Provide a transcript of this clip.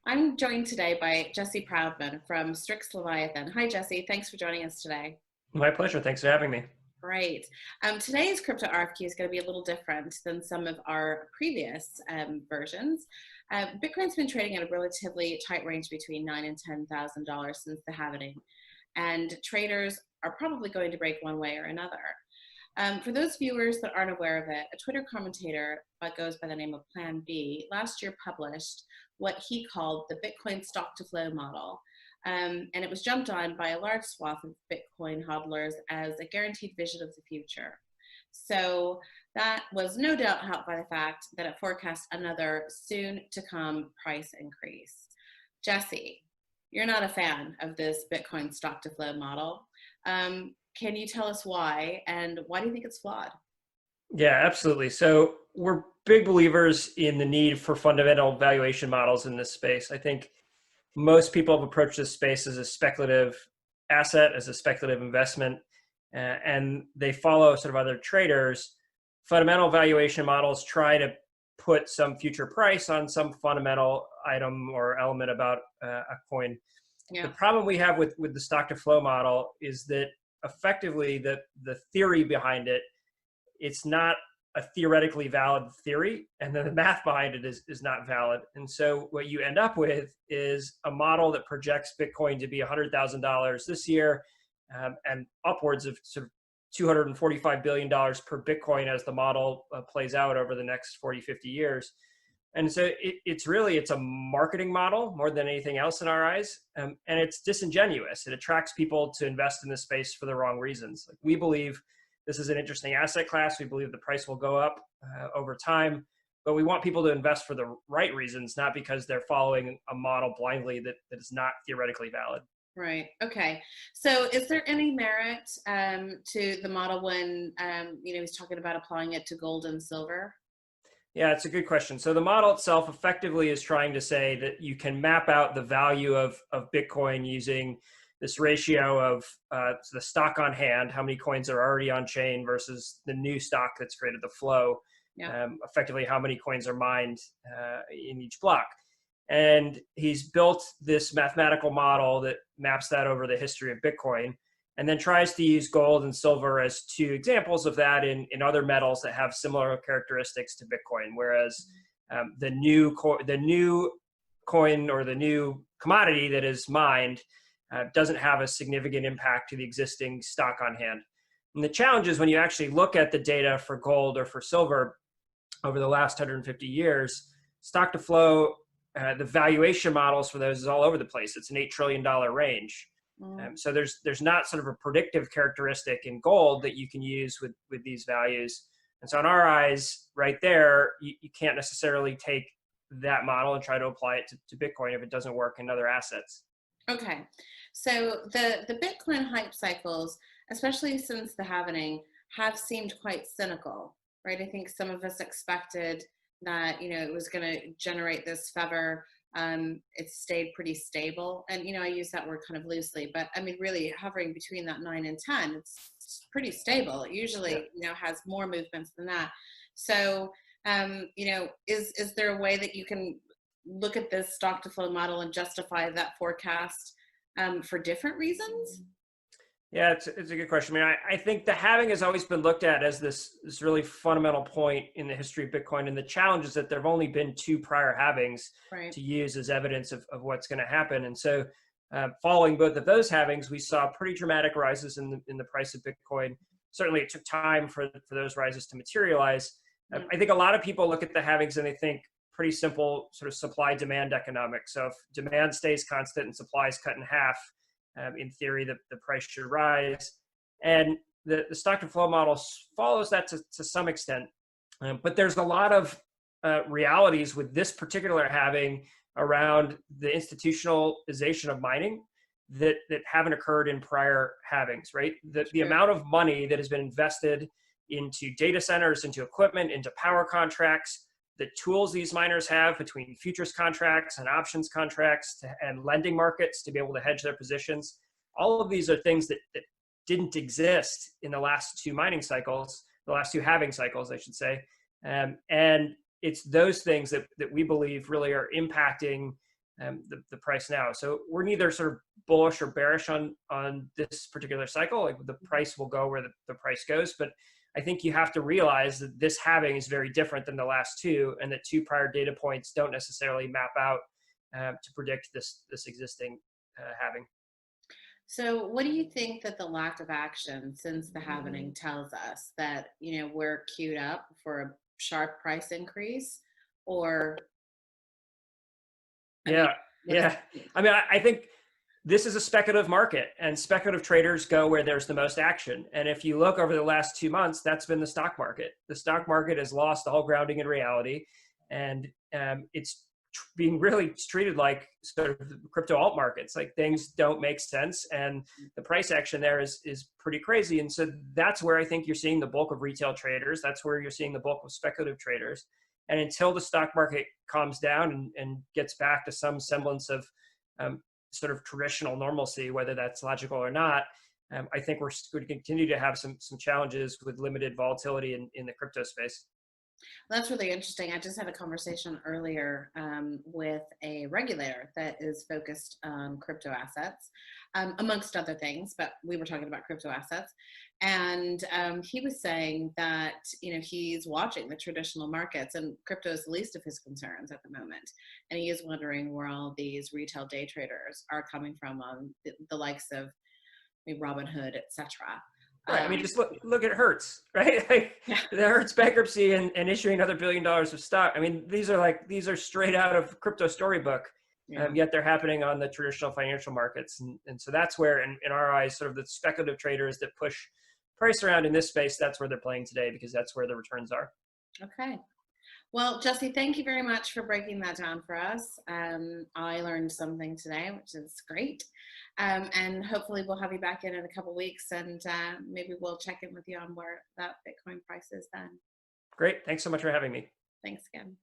I'm joined today by Jesse Proudman from Strix Leviathan. Hi, Jesse. Thanks for joining us today. My pleasure. Thanks for having me. Great. Today's crypto RFQ is going to be a little different than some of our previous versions. Bitcoin's been trading at a relatively tight range between $9,000 and $10,000 since the halving, and traders are probably going to break one way or another. For those viewers that aren't aware of it, a Twitter commentator that goes by the name of Plan B last year published what he called the Bitcoin stock to flow model. And it was jumped on by a large swath of Bitcoin hodlers as a guaranteed vision of the future. So that was no doubt helped by the fact that it forecast another soon to come price increase. Jesse, you're not a fan of this Bitcoin stock to flow model. Can you tell us why, and why do you think it's flawed? Yeah, absolutely. So we're big believers in the need for fundamental valuation models in this space. I think most people have approached this space as a speculative asset, as a speculative investment, and they follow sort of other traders. Fundamental valuation models try to put some future price on some fundamental item or element about a coin. Yeah. The problem we have with the stock to flow model is that effectively the theory behind it, it's not a theoretically valid theory, and then the math behind it is not valid. And so what you end up with is a model that projects Bitcoin to be $100,000 this year, and upwards of sort of $245 billion per Bitcoin as the model plays out over the next 40, 50 years. And so it's a marketing model more than anything else in our eyes. And it's disingenuous. It attracts people to invest in this space for the wrong reasons. Like, we believe this is an interesting asset class. We believe the price will go up over time, but we want people to invest for the right reasons, not because they're following a model blindly that is not theoretically valid. Right. Okay. So is there any merit to the model when, he's talking about applying it to gold and silver? Yeah, it's a good question. So the model itself effectively is trying to say that you can map out the value of Bitcoin using this ratio of the stock on hand, how many coins are already on chain versus the new stock that's created, the flow. Yeah. Effectively, how many coins are mined in each block. And he's built this mathematical model that maps that over the history of Bitcoin, and then tries to use gold and silver as two examples of that in other metals that have similar characteristics to Bitcoin. Whereas the new coin or the new commodity that is mined doesn't have a significant impact to the existing stock on hand. And the challenge is when you actually look at the data for gold or for silver over the last 150 years, stock to flow, the valuation models for those is all over the place. It's an $8 trillion range. So there's not sort of a predictive characteristic in gold that you can use with these values. And so in our eyes, right there, you can't necessarily take that model and try to apply it to Bitcoin if it doesn't work in other assets. Okay. So the Bitcoin hype cycles, especially since the halving, have seemed quite cynical, right? I think some of us expected that, it was going to generate this fever. It stayed pretty stable. And, I use that word kind of loosely, but I mean, really hovering between that 9 and 10, it's pretty stable. It usually, has more movements than that. So, is there a way that you can look at this stock to flow model and justify that forecast for different reasons? Yeah, it's a good question. I mean, I think the halving has always been looked at as this really fundamental point in the history of Bitcoin. And the challenge is that there have only been 2 prior halvings to use as evidence of what's going to happen. And so following both of those halvings, we saw pretty dramatic rises in the price of Bitcoin. Certainly it took time for those rises to materialize. I think a lot of people look at the halvings and they think pretty simple sort of supply demand economics. So if demand stays constant and supply is cut in half, in theory, the price should rise. And the stock to flow model follows that to some extent. But there's a lot of realities with this particular halving around the institutionalization of mining that haven't occurred in prior halvings, right? The amount of money that has been invested into data centers, into equipment, into power contracts, the tools these miners have between futures contracts and options contracts and lending markets to be able to hedge their positions. All of these are things that didn't exist in the last 2 mining cycles, the last 2 halving cycles, I should say. And it's those things that we believe really are impacting the price now. So we're neither sort of bullish or bearish on this particular cycle. Like the price will go where the price goes, but I think you have to realize that this halving is very different than the last two, and that two prior data points don't necessarily map out to predict this existing halving. So what do you think that the lack of action since the halving tells us? That, we're queued up for a sharp price increase, or Yeah. I mean, I think this is a speculative market, and speculative traders go where there's the most action. And if you look over the last 2 months, that's been the stock market. The stock market has lost all grounding in reality, and it's being really treated like sort of crypto alt markets. Like things don't make sense, and the price action there is pretty crazy. And so that's where I think you're seeing the bulk of retail traders. That's where you're seeing the bulk of speculative traders. And until the stock market calms down and gets back to some semblance of sort of traditional normalcy, whether that's logical or not, I think we're going to continue to have some challenges with limited volatility in the crypto space. That's really interesting. I just had a conversation earlier with a regulator that is focused on crypto assets, amongst other things, but we were talking about crypto assets. And he was saying that, he's watching the traditional markets, and crypto is the least of his concerns at the moment. And he is wondering where all these retail day traders are coming from on the likes of Robinhood, etc. Right. I mean, just look at Hertz, right? Like the Hertz bankruptcy and issuing another $1 billion of stock. I mean, these are straight out of crypto storybook, yet they're happening on the traditional financial markets. And so that's where, in our eyes, sort of the speculative traders that push price around in this space, that's where they're playing today, because that's where the returns are. Okay. Well, Jesse, thank you very much for breaking that down for us. I learned something today, which is great. And hopefully we'll have you back in a couple of weeks, and maybe we'll check in with you on where that Bitcoin price is then. Great. Thanks so much for having me. Thanks again.